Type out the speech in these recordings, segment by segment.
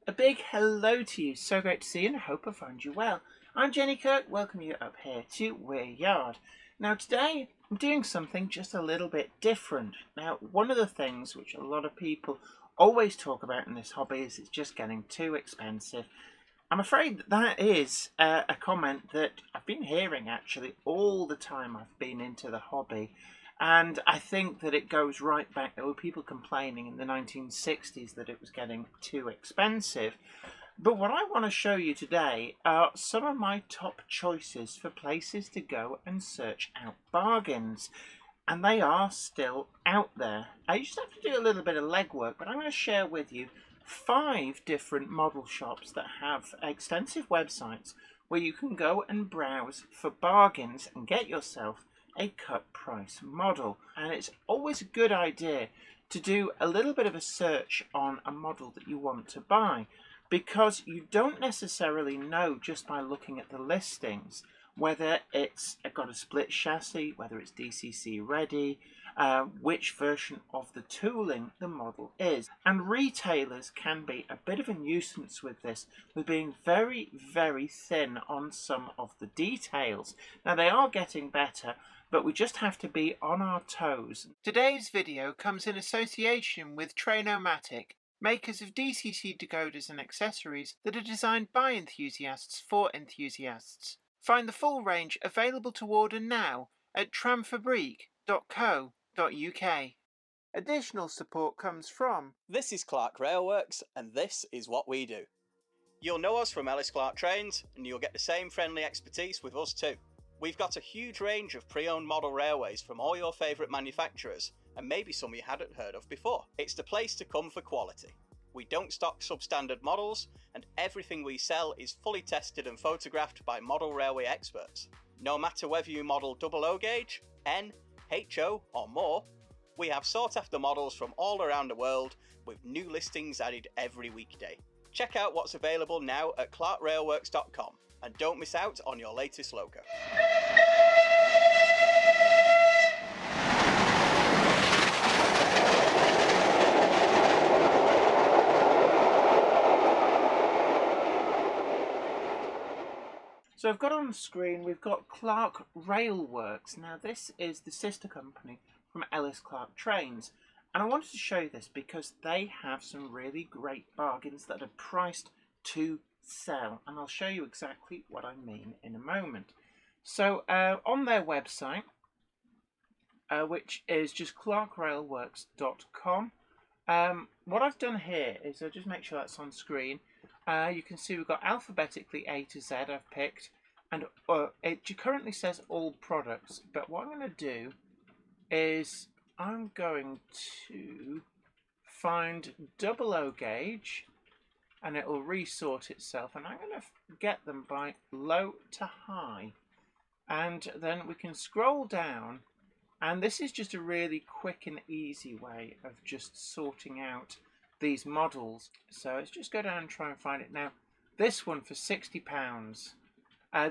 A big hello to you. So great to see you and I hope I find you well. I'm Jenny Kirk, welcome you up here to Weir Yard. Now today I'm doing something just a little bit different. Now one of the things which a lot of people always talk about in this hobby is it's just getting too expensive. I'm afraid that is a comment that I've been hearing actually all the time I've been into the hobby. And I think that it goes right back. There were people complaining in the 1960s that it was getting too expensive. But what I want to show you today are some of my top choices for places to go and search out bargains. And they are still out there. I used to have to do a little bit of legwork, but I'm going to share with you 5 different model shops that have extensive websites where you can go and browse for bargains and get yourself a cut price model. And it's always a good idea to do a little bit of a search on a model that you want to buy, because you don't necessarily know just by looking at the listings whether it's got a split chassis, whether it's DCC ready, which version of the tooling the model is. And retailers can be a bit of a nuisance with this, with being very, very thin on some of the details. Now they are getting better, but we just have to be on our toes. Today's video comes in association with Trainomatic, makers of DCC decoders and accessories that are designed by enthusiasts for enthusiasts. Find the full range available to order now at tramfabrique.co.uk. Additional support comes from... This is Clark Railworks, and this is what we do. You'll know us from Ellis Clark Trains, and you'll get the same friendly expertise with us too. We've got a huge range of pre-owned model railways from all your favourite manufacturers, and maybe some you hadn't heard of before. It's the place to come for quality. We don't stock substandard models, and everything we sell is fully tested and photographed by model railway experts. No matter whether you model 00 gauge, N, HO or more, we have sought after models from all around the world with new listings added every weekday. Check out what's available now at clarkrailworks.com and don't miss out on your latest Loco. So I've got on the screen, we've got Clark Railworks. Now this is the sister company from Ellis Clark Trains. And I wanted to show you this because they have some really great bargains that are priced to sell. And I'll show you exactly what I mean in a moment. So on their website, which is just clarkrailworks.com, what I've done here is I'll just make sure that's on screen. You can see we've got alphabetically A to Z I've picked, and it currently says all products, but what I'm going to do is I'm going to find 00 gauge and it will resort itself, and I'm going to get them by low to high, and then we can scroll down, and this is just a really quick and easy way of just sorting out these models. So let's just go down and try and find it. Now this one for £60.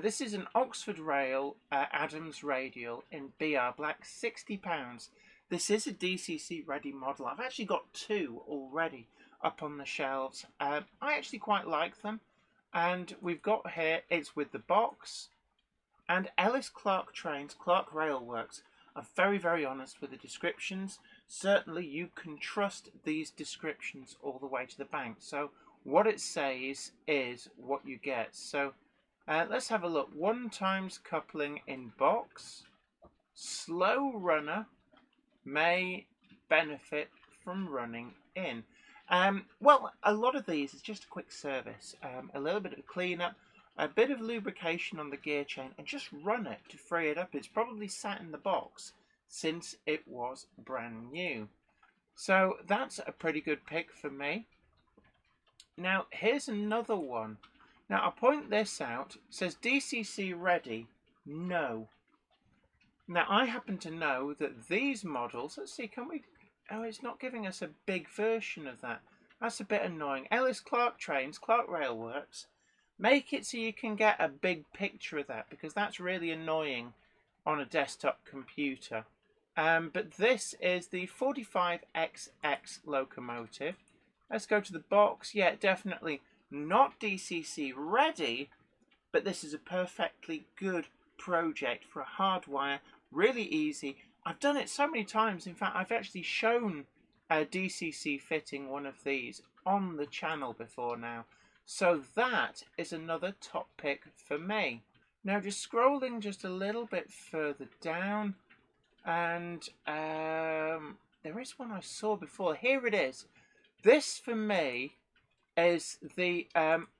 This is an Oxford Rail Adams radial in BR black, £60. This is a DCC ready model. I've actually got 2 already up on the shelves. I actually quite like them, and we've got here, it's with the box. And Ellis Clark Trains, Clark Railworks are very, very honest with the descriptions. Certainly you can trust these descriptions all the way to the bank. So what it says is what you get. So let's have a look. 1 times coupling in box. Slow runner may benefit from running in. Well, a lot of these is just a quick service. A little bit of cleanup, a bit of lubrication on the gear chain, and just run it to free it up. It's probably sat in the box since it was brand new. So that's a pretty good pick for me. Now here's another one. Now I'll point this out. It says DCC ready, no. Now I happen to know that these models, let's see, can we, oh, it's not giving us a big version of that. That's a bit annoying. Ellis Clark Trains, Clark Railworks, make it so you can get a big picture of that, because that's really annoying on a desktop computer. But this is the 45XX locomotive. Let's go to the box. Yeah, definitely not DCC ready, but this is a perfectly good project for a hardwire. Really easy. I've done it so many times. In fact, I've actually shown a DCC fitting one of these on the channel before now. So that is another top pick for me. Now just scrolling just a little bit further down, and there is one I saw before. Here it is. This for me is the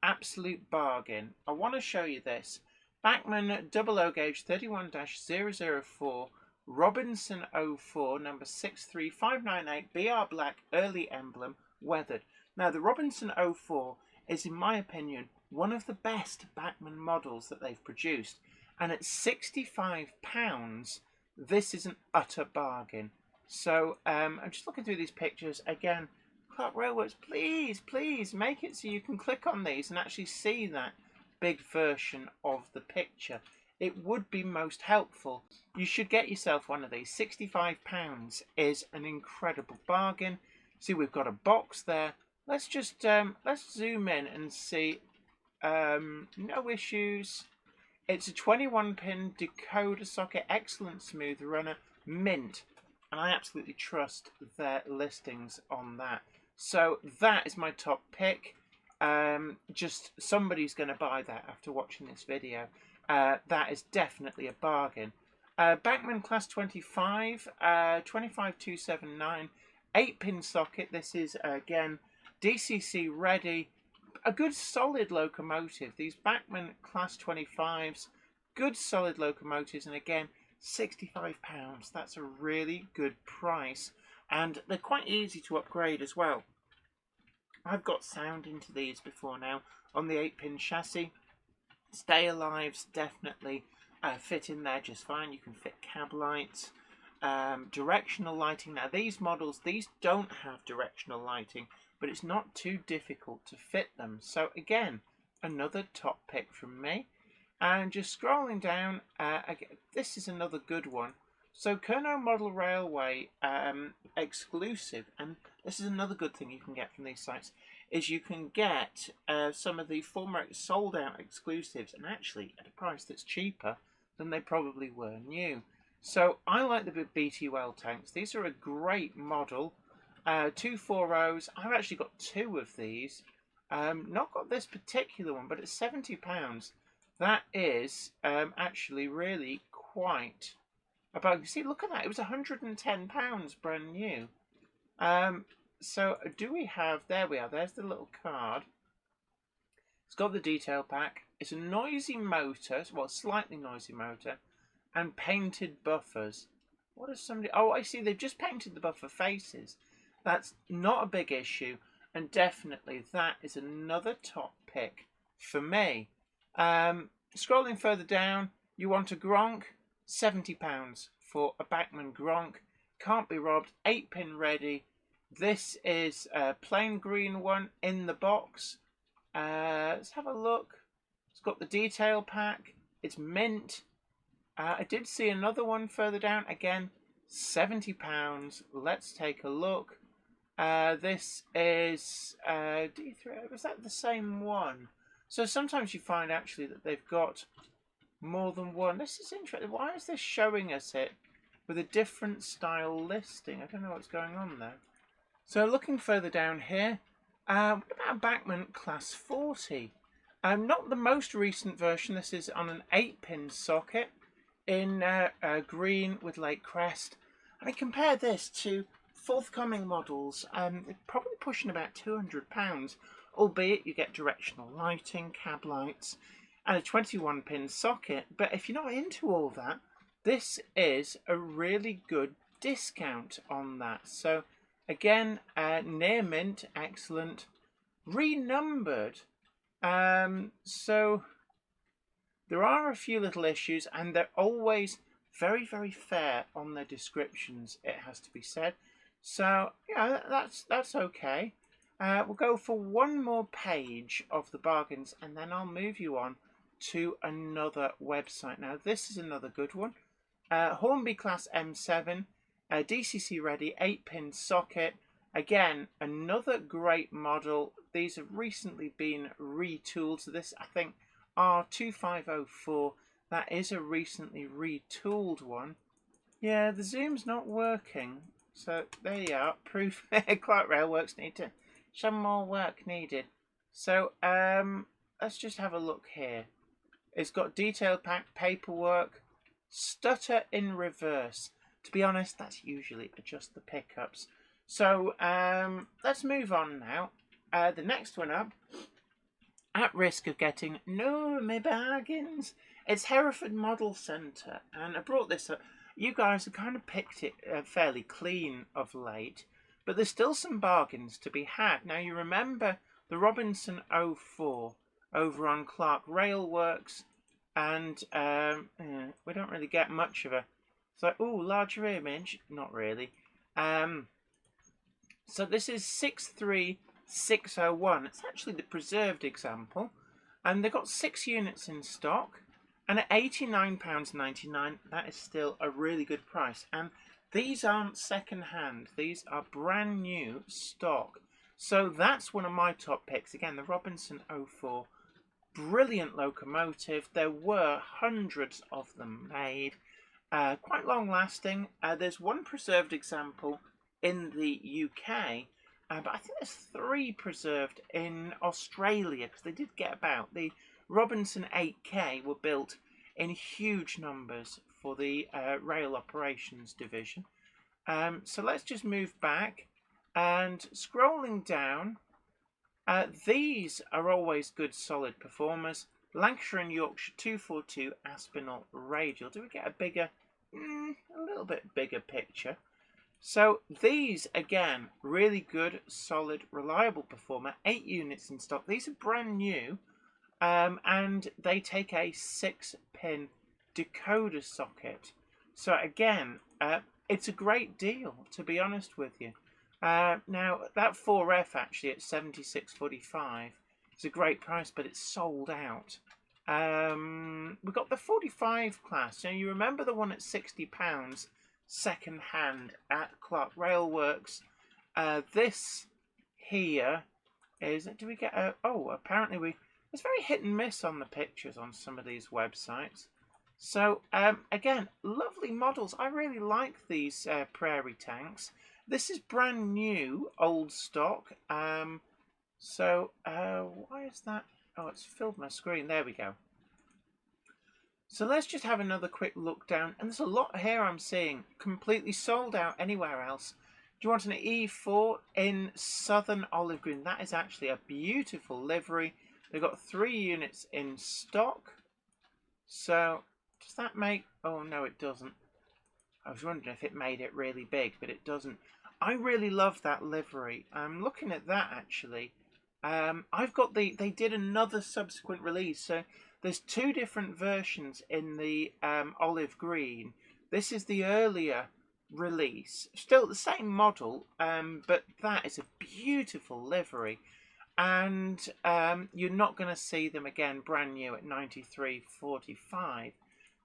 absolute bargain. I want to show you this. Bachmann double O gauge 31-004 Robinson 04 number 63598 BR black early emblem weathered. Now the Robinson 04 is in my opinion one of the best Bachmann models that they've produced, and at £65 this is an utter bargain. So I'm just looking through these pictures again. Clark Railworks, please make it so you can click on these and actually see that big version of the picture. It would be most helpful. You should get yourself one of these. £65 is an incredible bargain. See, we've got a box there. Let's just let's zoom in and see. No issues. It's a 21-pin decoder socket, excellent smooth runner, mint, and I absolutely trust their listings on that. So that is my top pick. Just somebody's going to buy that after watching this video. That is definitely a bargain. Bachmann Class 25, 25279, 8-pin socket. This is again DCC ready. A good solid locomotive. These Bachmann Class 25s, good solid locomotives, and again £65. That's a really good price, and they're quite easy to upgrade as well. I've got sound into these before now on the 8-pin chassis. Stay Alives definitely fit in there just fine. You can fit cab lights, directional lighting. Now these models, these don't have directional lighting, but it's not too difficult to fit them. So again, another top pick from me. And just scrolling down, again, this is another good one. So Kernow Model Railway exclusive, and this is another good thing you can get from these sites, is you can get some of the former sold out exclusives, and actually at a price that's cheaper than they probably were new. So I like the BTL tanks. These are a great model. 240s. I've actually got two of these. Not got this particular one, but it's £70. That is actually really quite about. See, look at that. It was £110 brand new. So do we have? There we are. There's the little card. It's got the detail pack. It's a noisy motor, well, slightly noisy motor, and painted buffers. What is somebody? Oh, I see. They've just painted the buffer faces. That's not a big issue, and definitely that is another top pick for me. Scrolling further down, you want a Gronk, £70 for a Bachmann Gronk. Can't be robbed, 8-pin ready. This is a plain green one in the box. Let's have a look. It's got the detail pack. It's mint. I did see another one further down. Again, £70. Let's take a look. This is D3. Was that the same one? So sometimes you find actually that they've got more than one. This is interesting. Why is this showing us it with a different style listing? I don't know what's going on there. So looking further down here, what about Bachmann Class 40? Not the most recent version. This is on an 8-pin socket in green with Lake Crest. I mean, compare this to forthcoming models. Probably pushing about £200, albeit you get directional lighting, cab lights, and a 21-pin socket. But if you're not into all that, this is a really good discount on that. So again, near mint, excellent, renumbered. So there are a few little issues, and they're always very, very fair on their descriptions, it has to be said. So yeah, that's okay. We'll go for one more page of the bargains, and then I'll move you on to another website. Now this is another good one. Hornby Class M7, DCC ready, 8-pin socket, Again, another great model. These have recently been retooled. So this, I think, R2504, that is a recently retooled one. Yeah, the zoom's not working. So there you are. Proof Clark Railworks need to some more work needed. So let's just have a look here. It's got detailed paperwork, stutter in reverse. To be honest, that's usually just the pickups. So let's move on now. The next one up, at risk of getting no me bargains, it's Hereford Model Centre, and I brought this up. You guys have kind of picked it fairly clean of late, but there's still some bargains to be had. Now you remember the Robinson 04 over on Clark Railworks, and we don't really get much of a. So, larger image, not really. So this is 63601. It's actually the preserved example, and they've got 6 units in stock. And at £89.99, that is still a really good price. And these aren't second hand, these are brand new stock. So that's one of my top picks. Again, the Robinson 04. Brilliant locomotive. There were hundreds of them made. Quite long lasting. There's one preserved example in the UK. But I think there's 3 preserved in Australia, because they did get about. The Robinson 8K were built in huge numbers for the rail operations division. So let's just move back, and scrolling down, these are always good solid performers. Lancashire and Yorkshire 242 Aspinall Radial. Do we get a bigger, a little bit bigger picture? So these, again, really good, solid, reliable performer. 8 units in stock. These are brand new. And they take a 6-pin decoder socket. So again, it's a great deal, to be honest with you. Now, that 4F actually at £76.45 is a great price, but it's sold out. We've got the 45 class. Now, you remember the one at £60 second hand at Clark Railworks. This here is, do we get a, apparently it's very hit and miss on the pictures on some of these websites. So, again, lovely models. I really like these prairie tanks. This is brand new, old stock. Why is that? Oh, it's filled my screen. There we go. So let's just have another quick look down. And there's a lot here I'm seeing completely sold out anywhere else. Do you want an E4 in Southern Olive Green? That is actually a beautiful livery. They've got 3 units in stock. So, does that make... Oh, no, it doesn't. I was wondering if it made it really big, but it doesn't. I really love that livery. I'm looking at that, actually. I've got the... They did another subsequent release, so there's 2 different versions in the olive green. This is the earlier release. Still the same model, but that is a beautiful livery. And you're not going to see them again brand new at £93.45.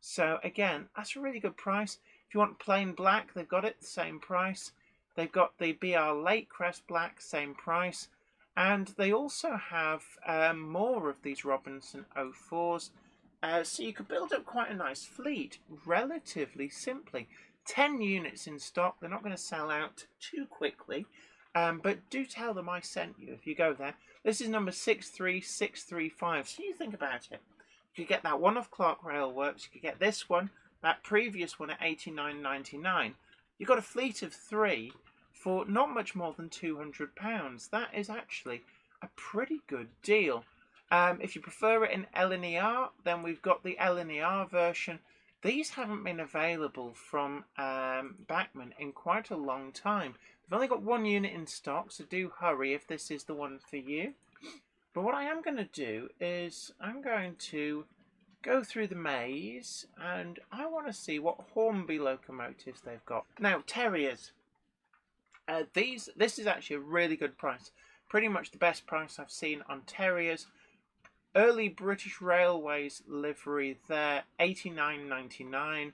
So again, that's a really good price. If you want plain black, they've got it the same price. They've got the BR Lake Crest Black, same price. And they also have more of these Robinson 04s. So you could build up quite a nice fleet relatively simply. 10 units in stock. They're not going to sell out too quickly. But do tell them I sent you if you go there. This is number 63635. So you think about it. You could get that one off Clark Railworks. You could get this one, that previous one at £89.99. You've got a fleet of 3 for not much more than £200. That is actually a pretty good deal. If you prefer it in LNER, then we've got the LNER version. These haven't been available from Bachmann in quite a long time. They've only got 1 unit in stock, so do hurry if this is the one for you. But what I am going to do is I'm going to go through the maze, and I want to see what Hornby locomotives they've got. Now, Terriers. This is actually a really good price. Pretty much the best price I've seen on Terriers. Early British Railways livery there, £89.99.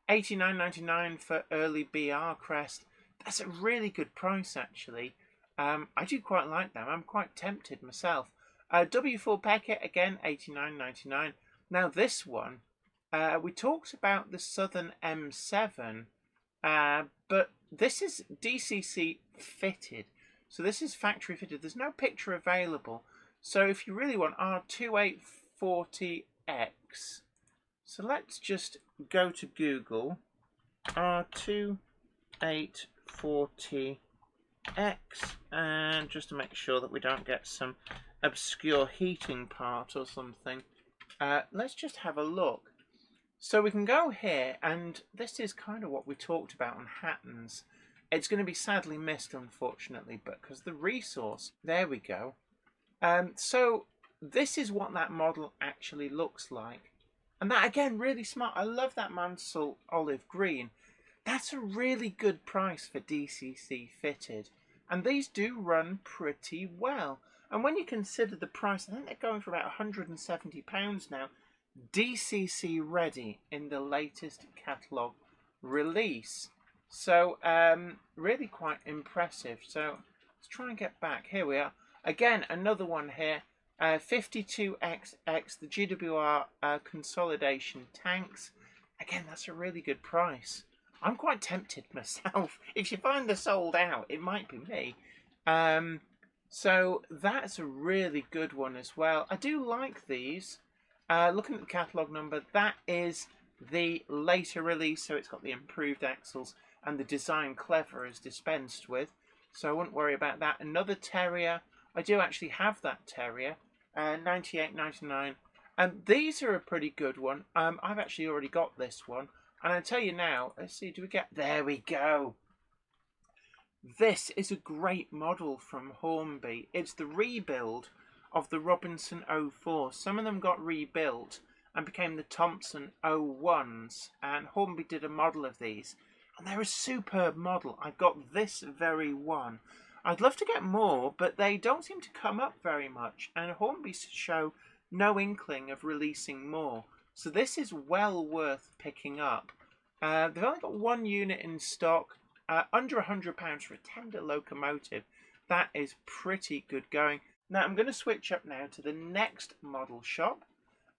£89.99 for early BR Crest. That's a really good price, actually. I do quite like them. I'm quite tempted myself. W4 Packet, again, 89.99. Now this one, we talked about the Southern M7, but this is DCC fitted. So this is factory fitted. There's no picture available. So if you really want R2840X, so let's just go to Google. R2840X, and just to make sure that we don't get some obscure heating part or something, let's just have a look. So we can go here, and this is kind of what we talked about on Hattons. It's going to be sadly missed, unfortunately, but because the resource, there we go. So this is what that model actually looks like. And that, again, really smart. I love that Mansell olive green. That's a really good price for DCC fitted. And these do run pretty well. And when you consider the price, I think they're going for about £170 now. DCC ready in the latest catalogue release. So, really quite impressive. So, let's try and get back. Here we are. Again, another one here. 52XX, the GWR consolidation tanks. Again, that's a really good price. I'm quite tempted myself. If you find they're sold out, it might be me. So that's a really good one as well. I do like these. Looking at the catalogue number, that is the later release, so it's got the improved axles and the design clever is dispensed with. So I wouldn't worry about that. Another Terrier. I do actually have that Terrier. 98.99. These are a pretty good one. I've actually already got this one. And I tell you now, let's see, do we get... There we go. This is a great model from Hornby. It's the rebuild of the Robinson 04. Some of them got rebuilt and became the Thompson 01s. And Hornby did a model of these. And they're a superb model. I've got this very one. I'd love to get more, but they don't seem to come up very much. And Hornby show no inkling of releasing more. So this is well worth picking up. They've only got one unit in stock. Under £100 for a tender locomotive. That is pretty good going. Now I'm going to switch up now to the next model shop.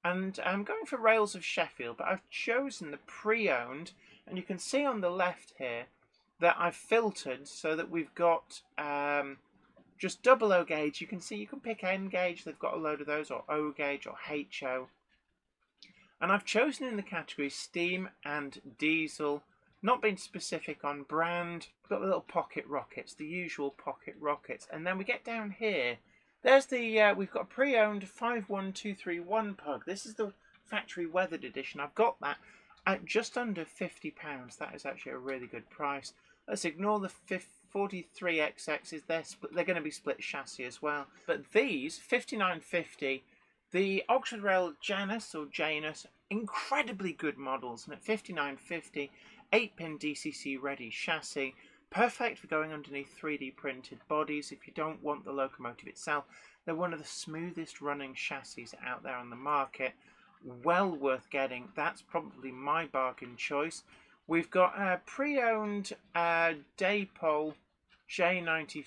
And I'm going for Rails of Sheffield, but I've chosen the pre-owned. And you can see on the left here that I've filtered so that we've got just double O gauge. You can see you can pick N gauge. They've got a load of those, or O gauge or HO. And I've chosen in the category steam and diesel. Not being specific on brand. We've got the little pocket rockets, the usual pocket rockets. And then we get down here. There's the, we've got pre-owned 51231 Pug. This is the factory weathered edition. I've got that at just under £50. That is actually a really good price. Let's ignore the 43XXs. They're going to be split chassis as well. But these, 59.50, the Oxford Rail Janus or Janus, incredibly good models. And at 59.50, 8-pin DCC ready chassis. Perfect for going underneath 3D printed bodies if you don't want the locomotive itself. They're one of the smoothest running chassis out there on the market. Well worth getting. That's probably my bargain choice. We've got a pre-owned Daypol J94.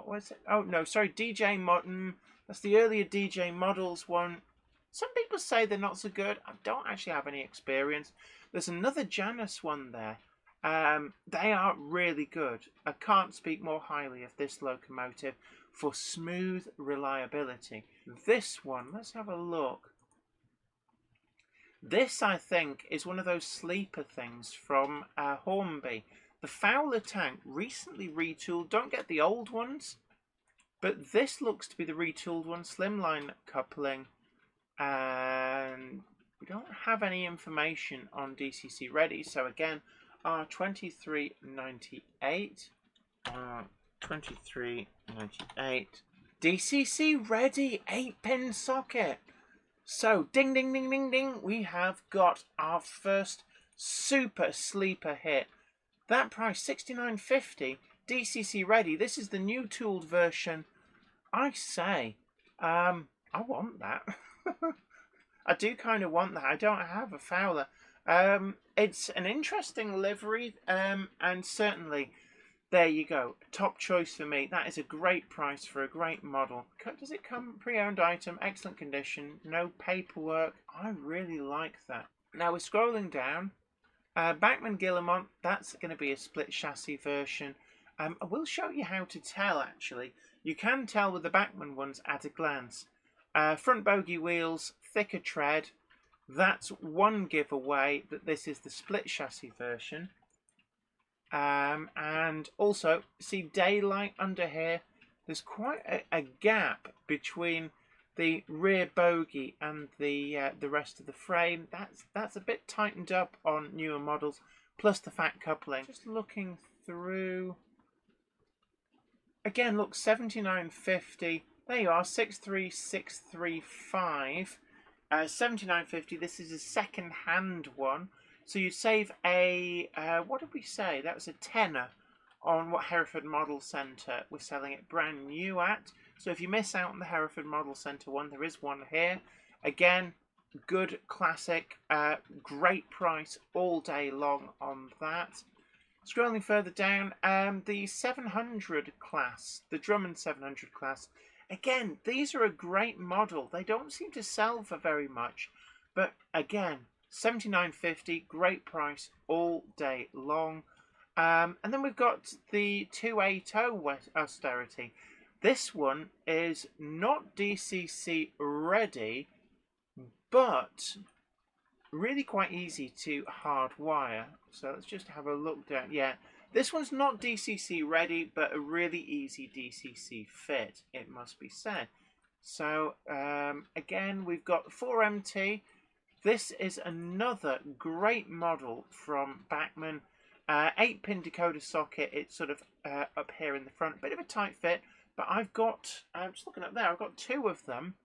What's it? Oh no, sorry, DJ Modern. That's the earlier DJ Models one. Some people say they're not so good. I don't actually have any experience. There's another Janus one there. They are really good. I can't speak more highly of this locomotive for smooth reliability. This one, let's have a look. This, I think, is one of those sleeper things from Hornby. The Fowler tank, recently retooled. Don't get the old ones, but this looks to be the retooled one. Slimline coupling, and we don't have any information on DCC ready. So again, R2398, R2398, DCC ready, 8-pin socket. So, ding, ding, ding, ding, ding, we have got our first super sleeper hit. That price, $69.50, DCC ready. This is the new tooled version. I say, I want that. I do kind of want that. I don't have a Fowler. It's an interesting livery, and certainly there you go. Top choice for me. That is a great price for a great model. Does it come pre-owned item, excellent condition, no paperwork? I really like that. Now we're scrolling down. Bachmann Guillemot, that's going to be a split chassis version. I will show you how to tell, actually. You can tell with the Bachmann ones at a glance. Front bogie wheels, thicker tread. That's one giveaway that this is the split chassis version. And also, see daylight under here. There's quite a gap between the rear bogie and the rest of the frame. That's a bit tightened up on newer models, plus the fat coupling. Just looking through. Again, look, 7950. There you are, 63635. 7950. This is a second-hand one. So you'd save a, what did we say? That was a tenner on what Hereford Model Centre we're selling it brand new at. So if you miss out on the Hereford Model Centre one, there is one here. Again, good classic, great price all day long on that. Scrolling further down, the 700 class, the Drummond 700 class. Again, these are a great model. They don't seem to sell for very much, but again, $79.50, great price all day long. And then we've got the 280 Austerity. This one is not DCC ready, but really quite easy to hardwire. So let's just have a look down. Yeah, this one's not DCC ready, but a really easy DCC fit, it must be said. So again, we've got 4MT. This is another great model from Bachmann. 8-pin decoder socket. It's sort of up here in the front. Bit of a tight fit, but I've got, I'm just looking up there, I've got two of them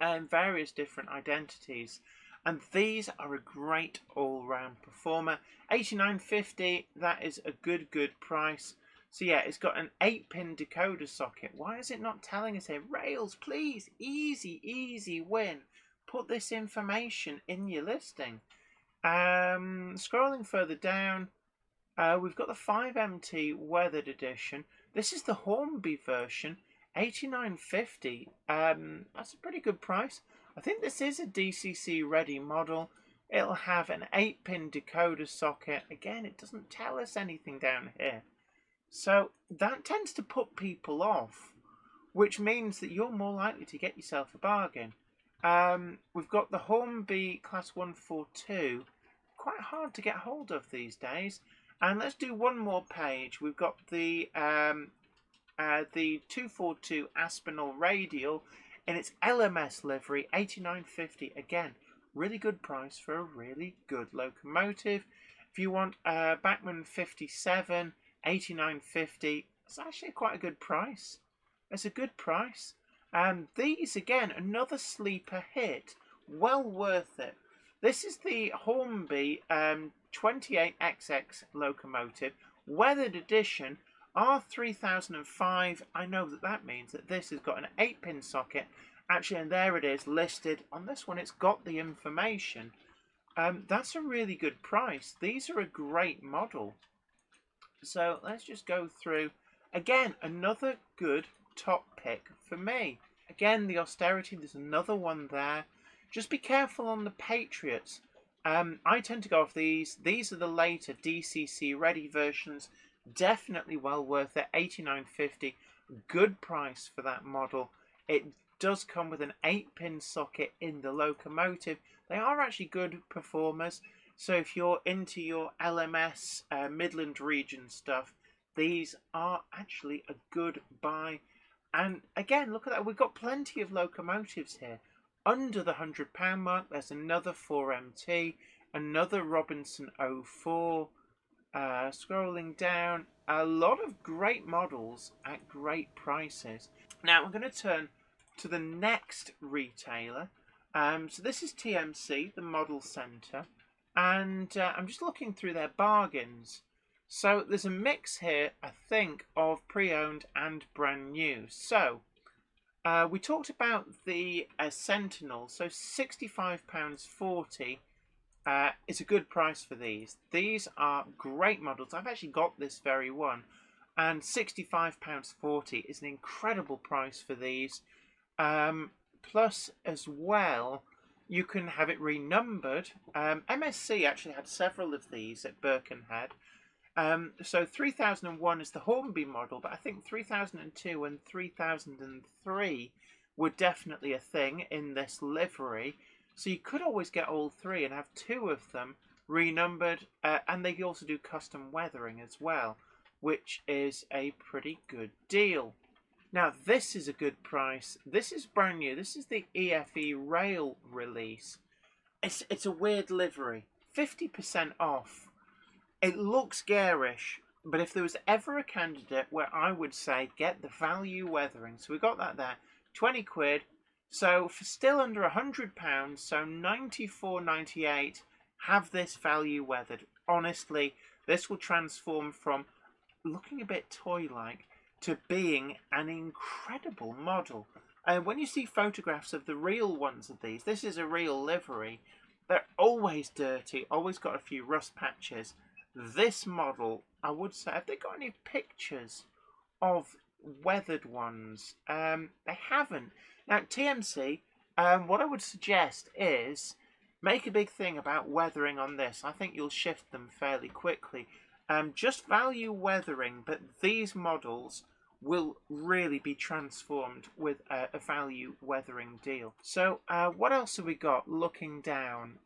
and various different identities. And these are a great all-round performer. $89.50, that is a good price. So yeah, it's got an 8-pin decoder socket. Why is it not telling us here? Rails, please, easy win. Put this information in your listing. Scrolling further down, we've got the 5MT Weathered Edition. This is the Hornby version, $89.50. That's a pretty good price. I think this is a DCC ready model. It'll have an 8-pin decoder socket. Again, it doesn't tell us anything down here. So that tends to put people off, which means that you're more likely to get yourself a bargain. We've got the Hornby Class 142. Quite hard to get hold of these days. And let's do one more page. We've got the 242 Aspinall Radial in its LMS livery, $89.50. Again, really good price for a really good locomotive. If you want Bachmann 57, $89.50. It's actually quite a good price. It's a good price. These, again, another sleeper hit. Well worth it. This is the Hornby 28XX locomotive, Weathered Edition, R3005. I know that means that this has got an 8-pin socket. Actually, and there it is listed. On this one, it's got the information. That's a really good price. These are a great model. So let's just go through. Again, another good top pick for me. Again, the Austerity, there's another one there. Just be careful on the Patriots. I tend to go off these. These are the later DCC ready versions. Definitely well worth it. $89.50. Good price for that model. It does come with an 8-pin socket in the locomotive. They are actually good performers. So if you're into your LMS Midland region stuff, these are actually a good buy. And again, look at that. We've got plenty of locomotives here. Under the £100 mark, there's another 4MT, another Robinson 04. Scrolling down, a lot of great models at great prices. Now, I'm going to turn to the next retailer. So this is TMC, the Model Centre. And I'm just looking through their bargains. So there's a mix here, I think, of pre-owned and brand new. So we talked about the Sentinel. So £65.40 is a good price for these. These are great models. I've actually got this very one. and £65.40 is an incredible price for these. Plus, as well, you can have it renumbered. MSC actually had several of these at Birkenhead. So 3001 is the Hornby model, but I think 3002 and 3003 were definitely a thing in this livery. So you could always get all three and have two of them renumbered, and they also do custom weathering as well, which is a pretty good deal. Now this is a good price. This is brand new. This is the EFE Rail release. It's a weird livery. 50% off. It looks garish, but if there was ever a candidate where I would say get the value weathering, so we got that there, 20 quid. So for still under £100, so 94.98, have this value weathered. Honestly, this will transform from looking a bit toy-like to being an incredible model. When you see photographs of the real ones of these, this is a real livery. They're always dirty, always got a few rust patches. This model, I would say, have they got any pictures of weathered ones? They haven't. Now, TMC, what I would suggest is make a big thing about weathering on this. I think you'll shift them fairly quickly. Just value weathering, but these models will really be transformed with a value weathering deal. So, what else have we got looking down?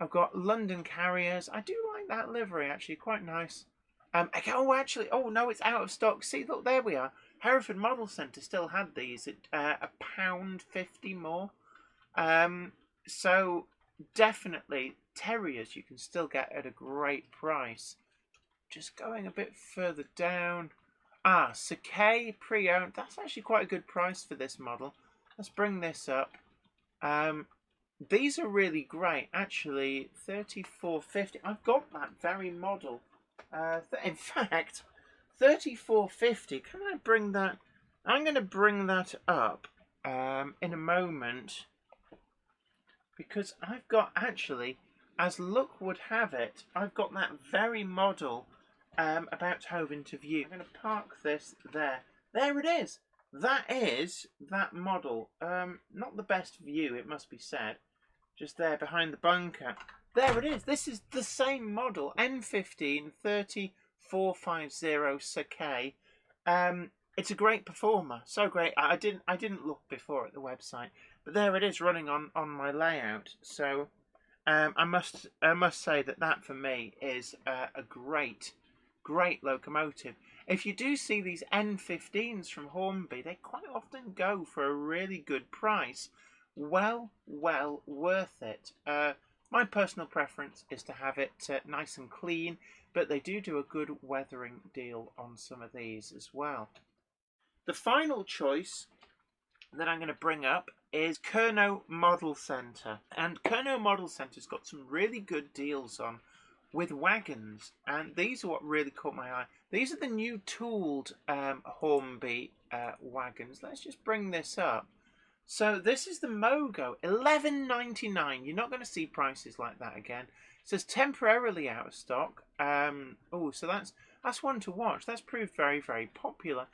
I've got London Carriers. I do like that livery, actually, quite nice. Oh no, it's out of stock. See, look, there we are. Hereford Model Centre still had these at £1.50 more. So definitely Terriers you can still get at a great price. Just going a bit further down. Sakai pre-owned. That's actually quite a good price for this model. Let's bring this up. These are really great, actually. £34.50. I've got that very model. In fact, £34.50. Can I bring that? I'm going to bring that up in a moment, because I've got, actually, as luck would have it, I've got that very model about to hove into view. I'm going to park this there. There it is. That is that model. Not the best view, it must be said. Just there behind the bunker. There it is. This is the same model. N15 30450 Sakai. It's a great performer. So great. I didn't look before at the website, but there it is running on my layout. So I must say that for me is a great locomotive. If you do see these N15s from Hornby, they quite often go for a really good price. Well worth it. My personal preference is to have it nice and clean, but they do a good weathering deal on some of these as well. The final choice that I'm going to bring up is Kernow Model Centre. And Kernow Model Centre's got some really good deals on with wagons, and these are what really caught my eye. These are the new tooled Hornby wagons. Let's just bring this up. So this is the Mogo, £11.99. You're not going to see prices like that again. It says temporarily out of stock. So that's one to watch. That's proved very, very popular.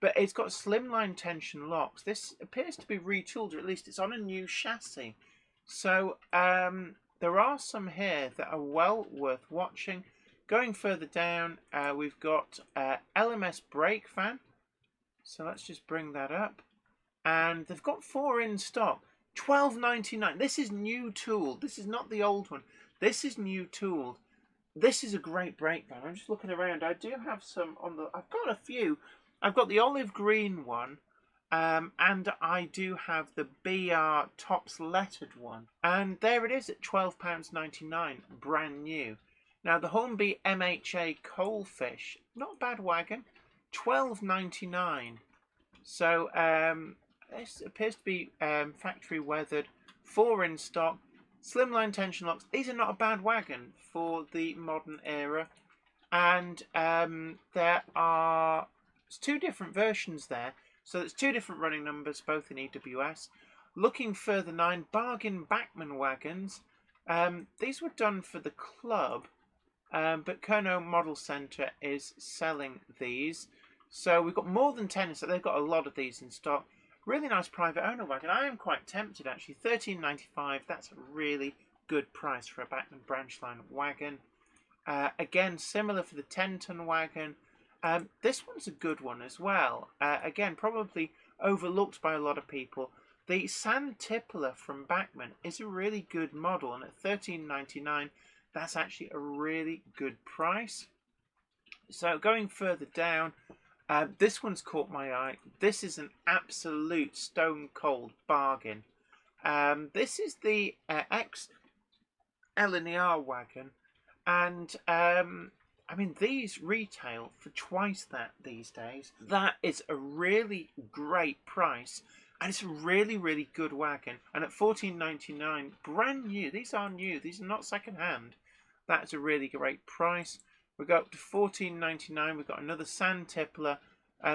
But it's got slimline tension locks. This appears to be retooled, or at least it's on a new chassis. So there are some here that are well worth watching. Going further down, we've got LMS brake fan. So let's just bring that up. And they've got 4 in stock. £12.99. This is new tooled. This is not the old one. This is new tooled. This is a great brake van. I'm just looking around. I do have some on the... I've got a few. I've got the olive green one. And I do have the BR Tops lettered one. And there it is at £12.99. Brand new. Now the Hornby MHA Coalfish. Not a bad wagon. £12.99. So... this appears to be factory weathered, 4 in stock, slimline tension locks. These are not a bad wagon for the modern era, and there are 2 different versions there. So there's 2 different running numbers, both in EWS. Looking further 9 bargain Bachmann wagons. These were done for the club. but Kernow Model Centre is selling these. So we've got more than 10, so they've got a lot of these in stock. Really nice private owner wagon. I am quite tempted actually. £13.95. That's a really good price for a Bachmann branch line wagon. Again, similar for the 10-ton wagon. This one's a good one as well. Again, probably overlooked by a lot of people. The Sand Tippler from Bachmann is a really good model, and at £13.99, that's actually a really good price. So going further down, this one's caught my eye. This is an absolute stone cold bargain. This is the X L&R wagon, and I mean, these retail for twice that these days. That is a really great price, and it's a really, really good wagon. And at £14.99, brand new. These are new. These are not second hand. That's a really great price. We go up to £14.99. We've got another Sand Tippler,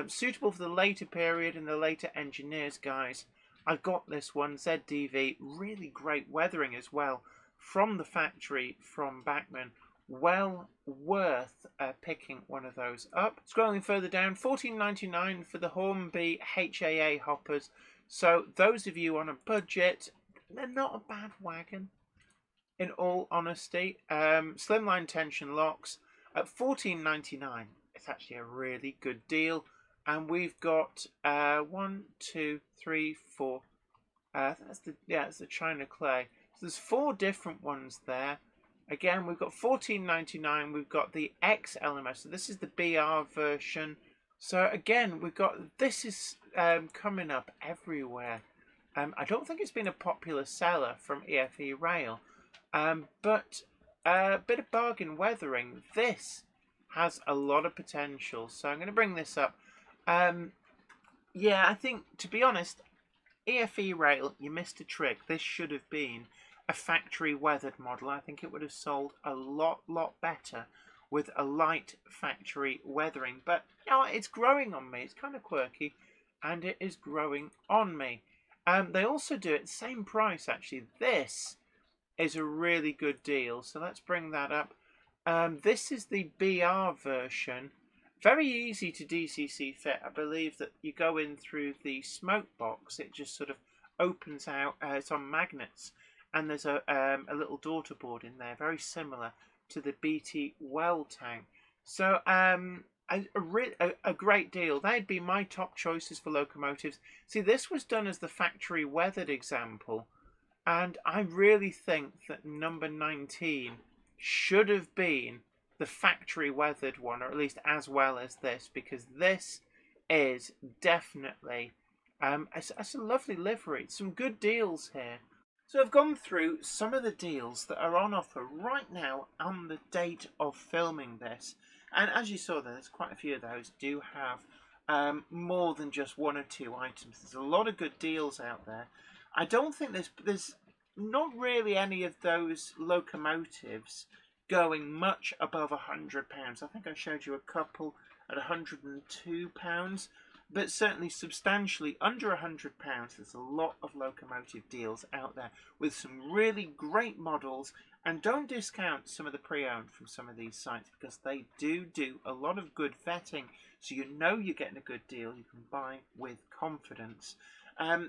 suitable for the later period and the later engineers, guys. I got this one, ZDV, really great weathering as well, from the factory from Bachmann. Well worth picking one of those up. Scrolling further down, £14.99 for the Hornby HAA hoppers. So those of you on a budget, they're not a bad wagon, in all honesty. Slimline tension locks at £14.99. It's actually a really good deal. And we've got 1, 2, 3, 4. That's the China clay. So there's 4 different ones there. Again, we've got £14.99. We've got the X LMS. So this is the BR version. So again, we've got, this is coming up everywhere. I don't think it's been a popular seller from EFE Rail, but a bit of bargain weathering. This has a lot of potential. So I'm going to bring this up. Yeah, I think, to be honest, EFE Rail, you missed a trick. This should have been a factory weathered model. I think it would have sold a lot better with a light factory weathering. But you know, it's growing on me. It's kind of quirky, and it is growing on me. They also do it the same price, actually. This is a really good deal. So let's bring that up. This is the BR version. Very easy to DCC fit. I believe that you go in through the smoke box. It just sort of opens out. It's on magnets. And there's a little daughter board in there, very similar to the BT well tank. So a great deal. They'd be my top choices for locomotives. See, this was done as the factory weathered example, and I really think that number 19 should have been the factory weathered one, or at least as well as this, because this is definitely it's a lovely livery. Some good deals here. So I've gone through some of the deals that are on offer right now on the date of filming this. And as you saw, there's quite a few of those do have more than just 1 or 2 items. There's a lot of good deals out there. I don't think there's not really any of those locomotives going much above £100. I think I showed you a couple at £102. But certainly substantially under £100. There's a lot of locomotive deals out there with some really great models, and don't discount some of the pre-owned from some of these sites, because they do a lot of good vetting, so you know you're getting a good deal. You can buy with confidence.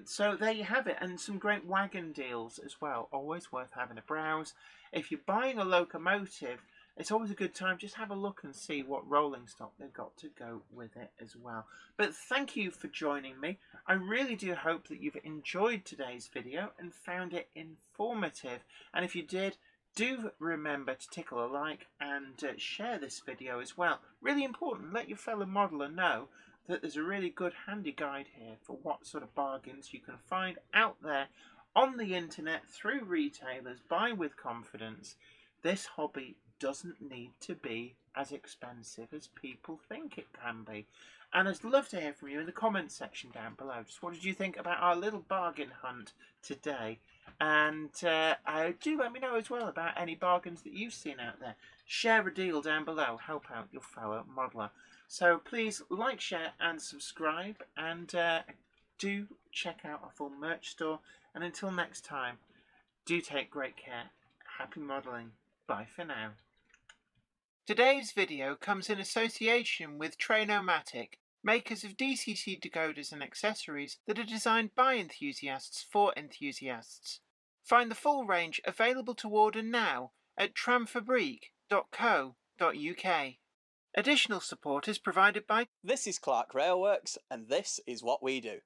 So there you have it, and some great wagon deals as well. Always worth having a browse. If you're buying a locomotive, it's always a good time. Just have a look and see what rolling stock they've got to go with it as well. But thank you for joining me. I really do hope that you've enjoyed today's video and found it informative. And if you did, do remember to tickle a like and share this video as well. Really important. Let your fellow modeler know that there's a really good handy guide here for what sort of bargains you can find out there on the internet through retailers. Buy with confidence. This hobby doesn't need to be as expensive as people think it can be. And I'd love to hear from you in the comments section down below. Just what did you think about our little bargain hunt today? And do let me know as well about any bargains that you've seen out there. Share a deal down below. Help out your fellow modeler. So please like, share and subscribe. And do check out our full merch store. And until next time, do take great care. Happy modelling. Bye for now. Today's video comes in association with Trainomatic, makers of DCC decoders and accessories that are designed by enthusiasts for enthusiasts. Find the full range available to order now at tramfabrique.co.uk. Additional support is provided by... This is Clark Railworks, and this is what we do.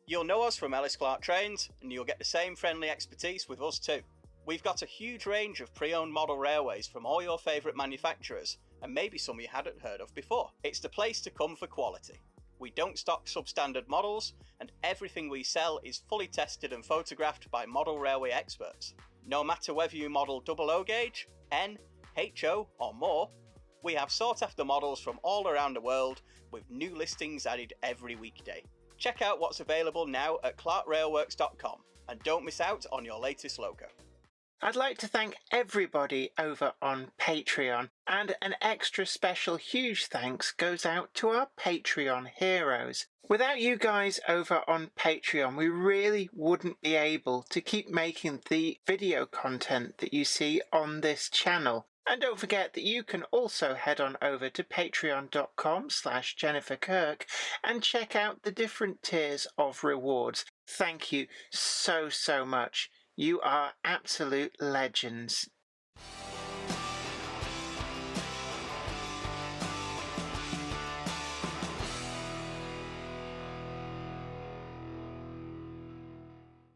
You'll know us from Ellis Clark Trains, and you'll get the same friendly expertise with us too. We've got a huge range of pre-owned model railways from all your favourite manufacturers, and maybe some you hadn't heard of before. It's the place to come for quality. We don't stock substandard models, and everything we sell is fully tested and photographed by model railway experts. No matter whether you model double O gauge, N, HO or more, we have sought after models from all around the world with new listings added every weekday. Check out what's available now at clarkrailworks.com and don't miss out on your latest Loco. I'd like to thank everybody over on Patreon, and an extra special huge thanks goes out to our Patreon heroes. Without you guys over on Patreon, we really wouldn't be able to keep making the video content that you see on this channel. And don't forget that you can also head on over to patreon.com/JenniferKirk and check out the different tiers of rewards. Thank you so much. You are absolute legends.